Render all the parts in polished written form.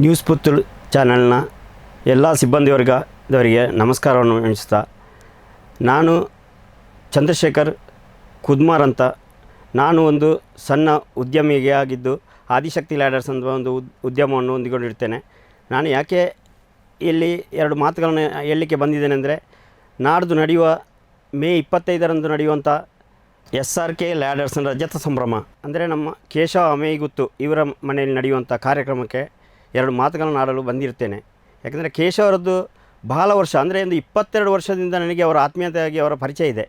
News Puttur ಚಾನಲ್ನ ಎಲ್ಲ ಸಿಬ್ಬಂದಿ ವರ್ಗದವರಿಗೆ ನಮಸ್ಕಾರವನ್ನು ಎಣಿಸ್ತಾ, ನಾನು ಚಂದ್ರಶೇಖರ್ ಕುದ್ಮಾರ್ ಅಂತ. ನಾನು ಒಂದು ಸಣ್ಣ ಉದ್ಯಮಿಗೆ ಆಗಿದ್ದು ಆದಿಶಕ್ತಿ ಲ್ಯಾಡರ್ಸ್ ಅಂತ ಒಂದು ಉದ್ಯಮವನ್ನು ಹೊಂದಿಕೊಂಡಿರ್ತೇನೆ. ನಾನು ಯಾಕೆ ಇಲ್ಲಿ ಎರಡು ಮಾತುಗಳನ್ನು ಹೇಳಲಿಕ್ಕೆ ಬಂದಿದ್ದೇನೆ ಅಂದರೆ, ನಾಡ್ದು ನಡೆಯುವ ಮೇ 25ರಂದು ನಡೆಯುವಂಥ SRK ಲ್ಯಾಡರ್ಸ್ನ ರಜತ ಸಂಭ್ರಮ ಅಂದರೆ ನಮ್ಮ ಕೇಶವ ಅಮೇಗುತ್ತು ಇವರ ಮನೆಯಲ್ಲಿ ನಡೆಯುವಂಥ ಕಾರ್ಯಕ್ರಮಕ್ಕೆ ಎರಡು ಮಾತುಗಳನ್ನು ಆಡಲು ಬಂದಿರ್ತೇನೆ. ಯಾಕಂದರೆ ಕೇಶವರದ್ದು ಬಹಳ ವರ್ಷ ಅಂದರೆ ಒಂದು 22 ವರ್ಷದಿಂದ ನನಗೆ ಅವರ ಆತ್ಮೀಯತೆಯಾಗಿ ಅವರ ಪರಿಚಯ ಇದೆ.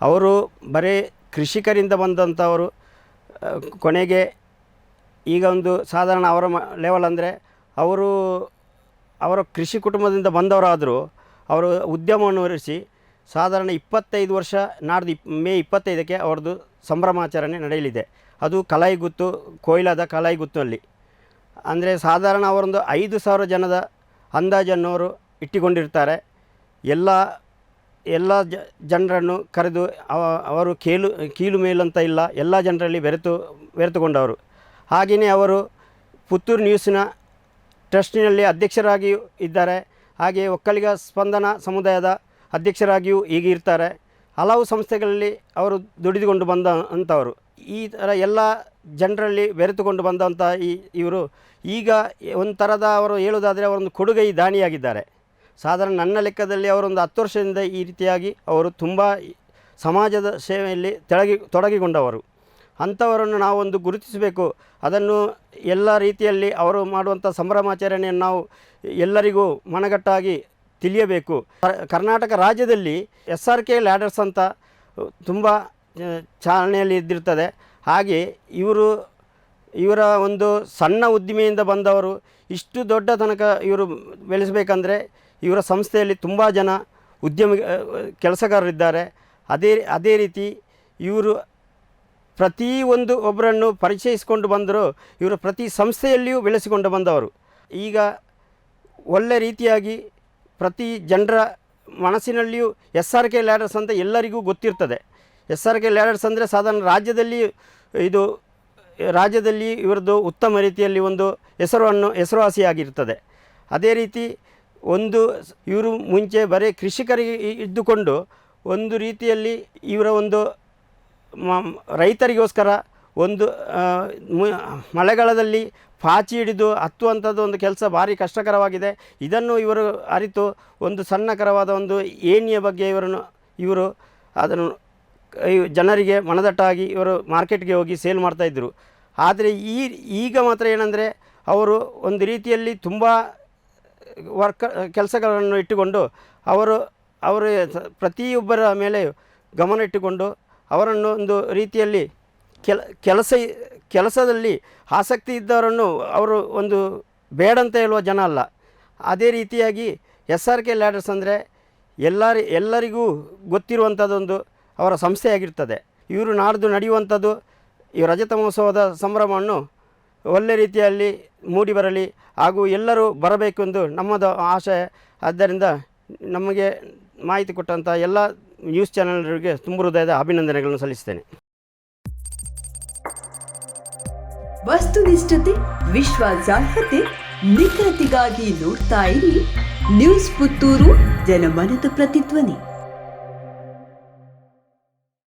ಅವರು ಬರೀ ಕೃಷಿಕರಿಂದ ಬಂದಂಥವರು, ಕೊನೆಗೆ ಈಗ ಒಂದು ಸಾಧಾರಣ ಅವರ ಲೆವೆಲ್ ಅಂದರೆ ಅವರ ಕೃಷಿ ಕುಟುಂಬದಿಂದ ಬಂದವರಾದರೂ ಅವರು ಉದ್ಯಮವನ್ನು ವಹಿಸಿ ಸಾಧಾರಣ 25 ವರ್ಷ ನಾಡ್ದು ಮೇ 25ಕ್ಕೆ ಅವ್ರದ್ದು ಸಂಭ್ರಮಾಚರಣೆ ನಡೆಯಲಿದೆ. ಅದು ಕಲೈಗುತ್ತು, ಕೊಯ್ಲಾದ ಕಲೈಗುತ್ತಲ್ಲಿ. ಅಂದರೆ ಸಾಧಾರಣ ಅವರೊಂದು 5,000 ಜನದ ಅಂದಾಜನ್ನು ಅವರು ಇಟ್ಟುಕೊಂಡಿರ್ತಾರೆ. ಎಲ್ಲ ಜನರನ್ನು ಕರೆದು ಅವರು ಕೀಲು ಮೇಲಂತ ಇಲ್ಲ, ಎಲ್ಲ ಜನರಲ್ಲಿ ಬೆರೆತುಕೊಂಡವರು. ಹಾಗೆಯೇ ಅವರು ಪುತ್ತೂರು ನ್ಯೂಸ್ನ ಟ್ರಸ್ಟಿನಲ್ಲಿ ಅಧ್ಯಕ್ಷರಾಗಿಯೂ ಇದ್ದಾರೆ. ಹಾಗೆಯೇ ಒಕ್ಕಲಿಗ ಸ್ಪಂದನ ಸಮುದಾಯದ ಅಧ್ಯಕ್ಷರಾಗಿಯೂ ಈಗ ಇರ್ತಾರೆ. ಹಲವು ಸಂಸ್ಥೆಗಳಲ್ಲಿ ಅವರು ದುಡಿದುಕೊಂಡು ಅಂಥವರು. ಈ ಥರ ಎಲ್ಲ ಜನರಲ್ಲಿ ಬೆರೆತುಕೊಂಡು ಬಂದಂಥ ಇವರು ಈಗ ಒಂದು ಥರದ ಅವರು ಹೇಳುವುದಾದರೆ ಅವರೊಂದು ಕೊಡುಗೈ ದಾನಿಯಾಗಿದ್ದಾರೆ. ಸಾಧಾರಣ ನನ್ನ ಲೆಕ್ಕದಲ್ಲಿ ಅವರೊಂದು 10 ವರ್ಷದಿಂದ ಈ ರೀತಿಯಾಗಿ ಅವರು ತುಂಬ ಸಮಾಜದ ಸೇವೆಯಲ್ಲಿ ತೊಡಗಿಕೊಂಡವರು. ಅಂಥವರನ್ನು ನಾವೊಂದು ಗುರುತಿಸಬೇಕು. ಅದನ್ನು ಎಲ್ಲ ರೀತಿಯಲ್ಲಿ ಅವರು ಮಾಡುವಂಥ ಸಂಭ್ರಮಾಚರಣೆಯನ್ನು ನಾವು ಎಲ್ಲರಿಗೂ ಮನಗಟ್ಟಾಗಿ ತಿಳಿಯಬೇಕು. ಕರ್ನಾಟಕ ರಾಜ್ಯದಲ್ಲಿ SRK ಲ್ಯಾಡರ್ಸ್ ಅಂತ ತುಂಬ ಚಾಲನೆಯಲ್ಲಿ ಇದ್ದಿರ್ತದೆ. ಹಾಗೆ ಇವರ ಒಂದು ಸಣ್ಣ ಉದ್ದಿಮೆಯಿಂದ ಬಂದವರು ಇಷ್ಟು ದೊಡ್ಡ ತನಕ ಇವರು ಬೆಳೆಸಬೇಕಂದ್ರೆ ಇವರ ಸಂಸ್ಥೆಯಲ್ಲಿ ತುಂಬ ಜನ ಕೆಲಸಗಾರರಿದ್ದಾರೆ. ಅದೇ ರೀತಿ ಇವರು ಪ್ರತಿಯೊಂದು ಒಬ್ಬರನ್ನು ಪರಿಚಯಿಸಿಕೊಂಡು ಬಂದರು. ಇವರು ಪ್ರತಿ ಸಂಸ್ಥೆಯಲ್ಲಿಯೂ ಬೆಳೆಸಿಕೊಂಡು ಬಂದವರು. ಈಗ ಒಳ್ಳೆ ರೀತಿಯಾಗಿ ಪ್ರತಿ ಜನರ ಮನಸ್ಸಿನಲ್ಲಿಯೂ SRK ಲ್ಯಾಡರ್ಸ್ ಅಂತ ಎಲ್ಲರಿಗೂ ಗೊತ್ತಿರ್ತದೆ. SRK ಲ್ಯಾಡರ್ಸ್ ಅಂದರೆ ಸಾಧಾರಣ ರಾಜ್ಯದಲ್ಲಿ ಇವರದ್ದು ಉತ್ತಮ ರೀತಿಯಲ್ಲಿ ಒಂದು ಹೆಸರುವಾಸಿಯಾಗಿರ್ತದೆ. ಅದೇ ರೀತಿ ಇವರು ಮುಂಚೆ ಬರೀ ಕೃಷಿಕರಿಗೆ ಇದ್ದುಕೊಂಡು ಒಂದು ರೀತಿಯಲ್ಲಿ ಇವರ ಒಂದು ರೈತರಿಗೋಸ್ಕರ ಒಂದು ಮಳೆಗಾಲದಲ್ಲಿ ಪಾಚಿ ಹಿಡಿದು ಹತ್ತುವಂಥದ್ದು ಒಂದು ಕೆಲಸ ಭಾರಿ ಕಷ್ಟಕರವಾಗಿದೆ. ಇದನ್ನು ಇವರು ಅರಿತು ಒಂದು ಸಣ್ಣಕರವಾದ ಒಂದು ಏಣಿಯ ಬಗ್ಗೆ ಇವರು ಅದನ್ನು ಜನರಿಗೆ ಮನದಟ್ಟಾಗಿ ಇವರು ಮಾರ್ಕೆಟ್ಗೆ ಹೋಗಿ ಸೇಲ್ ಮಾಡ್ತಾಯಿದ್ರು. ಆದರೆ ಈಗ ಮಾತ್ರ ಏನಂದರೆ ಅವರು ಒಂದು ರೀತಿಯಲ್ಲಿ ತುಂಬ ಕೆಲಸಗಳನ್ನು ಇಟ್ಟುಕೊಂಡು ಅವರು ಪ್ರತಿಯೊಬ್ಬರ ಮೇಲೆ ಗಮನ ಇಟ್ಟುಕೊಂಡು ಅವರನ್ನು ಒಂದು ರೀತಿಯಲ್ಲಿ ಕೆಲಸದಲ್ಲಿ ಆಸಕ್ತಿ ಇದ್ದವರನ್ನು ಅವರು ಒಂದು ಬೇಡಂತ ಹೇಳುವ ಜನ ಅಲ್ಲ. ಅದೇ ರೀತಿಯಾಗಿ SRK ಲ್ಯಾಡರ್ಸ್ ಅಂದರೆ ಎಲ್ಲರಿಗೂ ಗೊತ್ತಿರುವಂಥದ್ದೊಂದು ಅವರ ಸಂಸ್ಥೆಯಾಗಿರ್ತದೆ. ಇವರು ನಾಡ್ದು ನಡೆಯುವಂಥದ್ದು ಈ ರಜತ ಮಹೋತ್ಸವದ ಸಂಭ್ರಮವನ್ನು ಒಳ್ಳೆ ರೀತಿಯಲ್ಲಿ ಮೂಡಿ ಬರಲಿ ಹಾಗೂ ಎಲ್ಲರೂ ಬರಬೇಕೆಂದು ನಮ್ಮದು ಆಶಯ. ಆದ್ದರಿಂದ ನಮಗೆ ಮಾಹಿತಿ ಕೊಟ್ಟಂಥ ಎಲ್ಲ ನ್ಯೂಸ್ ಚಾನೆಲ್ಗಳಿಗೆ ತುಂಬ ಹೃದಯದ ಅಭಿನಂದನೆಗಳನ್ನು ಸಲ್ಲಿಸ್ತೇನೆ. ವಸ್ತುನಿಷ್ಠತೆ, ವಿಶ್ವಾಸಾರ್ಹತೆ, ನಿಖರತೆಗಾಗಿ ನೋಡ್ತಾ ಇರಿ ನ್ಯೂಸ್ ಪುತ್ತೂರು, ಜನಮನದ ಪ್ರತಿಧ್ವನಿ.